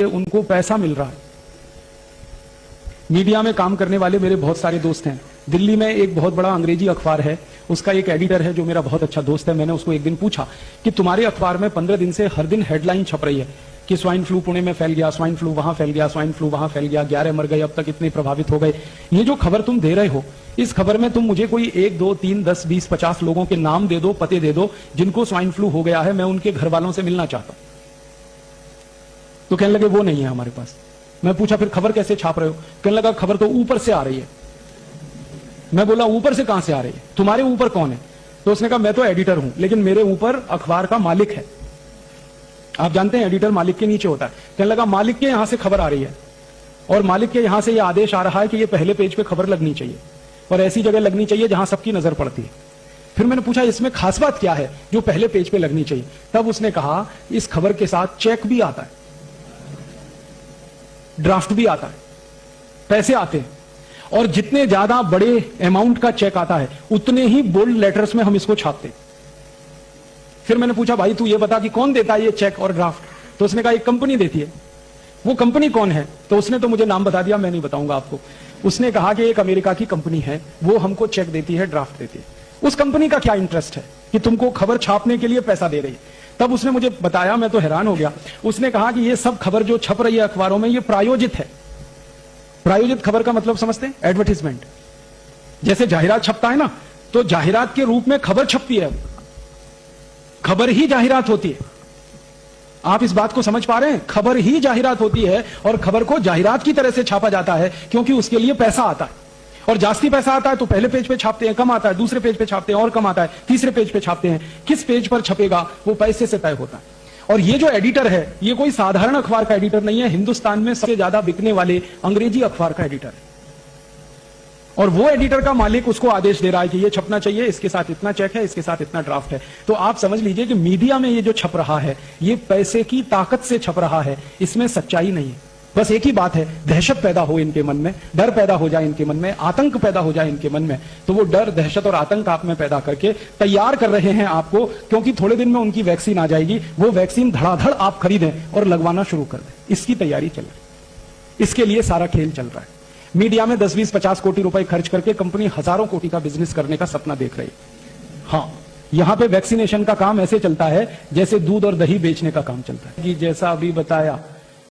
उनको पैसा मिल रहा है। मीडिया में काम करने वाले मेरे बहुत सारे दोस्त हैं। दिल्ली में एक बहुत बड़ा अंग्रेजी अखबार है, उसका एक एडिटर है जो मेरा बहुत अच्छा दोस्त है। मैंने उसको एक दिन पूछा कि तुम्हारे अखबार में 15 दिन से हर दिन हेडलाइन छप रही है कि स्वाइन फ्लू पुणे में फैल गया, स्वाइन फ्लू वहां फैल गया, स्वाइन फ्लू वहां फैल गया, 11 मर गए, अब तक इतने प्रभावित हो गए। ये जो खबर तुम दे रहे हो, इस खबर में तुम मुझे कोई 1, 2, 3, 10, 20, 50 लोगों के नाम दे दो, पते दे दो जिनको स्वाइन फ्लू हो गया है, मैं उनके घर वालों से मिलना चाहता हूं। तो कहने लगे वो नहीं है हमारे पास। मैं पूछा फिर खबर कैसे छाप रहे हो? कहने लगा खबर तो ऊपर से आ रही है। मैं बोला ऊपर से कहां से आ रही है? तुम्हारे ऊपर कौन है? तो उसने कहा मैं तो एडिटर हूं, लेकिन मेरे ऊपर अखबार का मालिक है। आप जानते हैं एडिटर मालिक के नीचे होता है। कहने लगा मालिक के यहां से खबर आ रही है और मालिक के यहां से यह आदेश आ रहा है कि यह पहले पेज पे खबर लगनी चाहिए और ऐसी जगह लगनी चाहिए जहां सबकी नजर पड़ती है। फिर मैंने पूछा इसमें खास बात क्या है जो पहले पेज पे लगनी चाहिए? तब उसने कहा इस खबर के साथ चेक भी आता है, ड्राफ्ट भी आता है, पैसे आते हैं, और जितने ज्यादा बड़े अमाउंट का चेक आता है उतने ही बोल्ड लेटर्स में हम इसको छापते हैं। फिर मैंने पूछा भाई तू ये बता कि कौन देता है ये चेक और ड्राफ्ट? तो उसने कहा एक कंपनी देती है। वो कंपनी कौन है? तो उसने तो मुझे नाम बता दिया, मैं नहीं बताऊंगा आपको। उसने कहा कि एक अमेरिका की कंपनी है, वो हमको चेक देती है, ड्राफ्ट देती है। उस कंपनी का क्या इंटरेस्ट है कि तुमको खबर छापने के लिए पैसा दे रही है? तब उसने मुझे बताया, मैं तो हैरान हो गया। उसने कहा कि ये सब खबर जो छप रही है अखबारों में ये प्रायोजित है। प्रायोजित खबर का मतलब समझते हैं? एडवर्टीजमेंट। जैसे जाहिरात छपता है ना, तो जाहिरात के रूप में खबर छपती है, खबर ही जाहिरात होती है। आप इस बात को समझ पा रहे हैं? खबर ही जाहिरात होती है और खबर को जाहिरात की तरह से छापा जाता है क्योंकि उसके लिए पैसा आता है। और जास्ती पैसा आता है तो पहले पेज पे छापते हैं, कम आता है दूसरे पेज पे छापते हैं, और कम आता है तीसरे पेज पे छापते हैं। किस पेज पर छपेगा वो पैसे से तय होता है। और ये जो एडिटर है ये कोई साधारण अखबार का एडिटर नहीं है, हिंदुस्तान में सबसे ज्यादा बिकने वाले अंग्रेजी अखबार का एडिटर है। और वो एडिटर का मालिक उसको आदेश दे रहा है कि ये छपना चाहिए, इसके साथ इतना चेक है, इसके साथ इतना ड्राफ्ट है। तो आप समझ लीजिए कि मीडिया में ये जो छप रहा है ये पैसे की ताकत से छप रहा है, इसमें सच्चाई नहीं है। बस एक ही बात है, दहशत पैदा हो इनके मन में, डर पैदा हो जाए इनके मन में, आतंक पैदा हो जाए इनके मन में। तो वो डर, दहशत और आतंक आप में पैदा करके तैयार कर रहे हैं आपको, क्योंकि थोड़े दिन में उनकी वैक्सीन आ जाएगी। वो वैक्सीन धड़ाधड़ आप खरीदें और लगवाना शुरू कर दें, इसकी तैयारी चल रही है। इसके लिए सारा खेल चल रहा है। मीडिया में 10, 20, 50 कोटी रुपए खर्च करके कंपनी हजारों कोटि का बिजनेस करने का सपना देख रही है। हाँ, यहां पे वैक्सीनेशन का काम ऐसे चलता है जैसे दूध और दही बेचने का काम चलता है। कि जैसा अभी बताया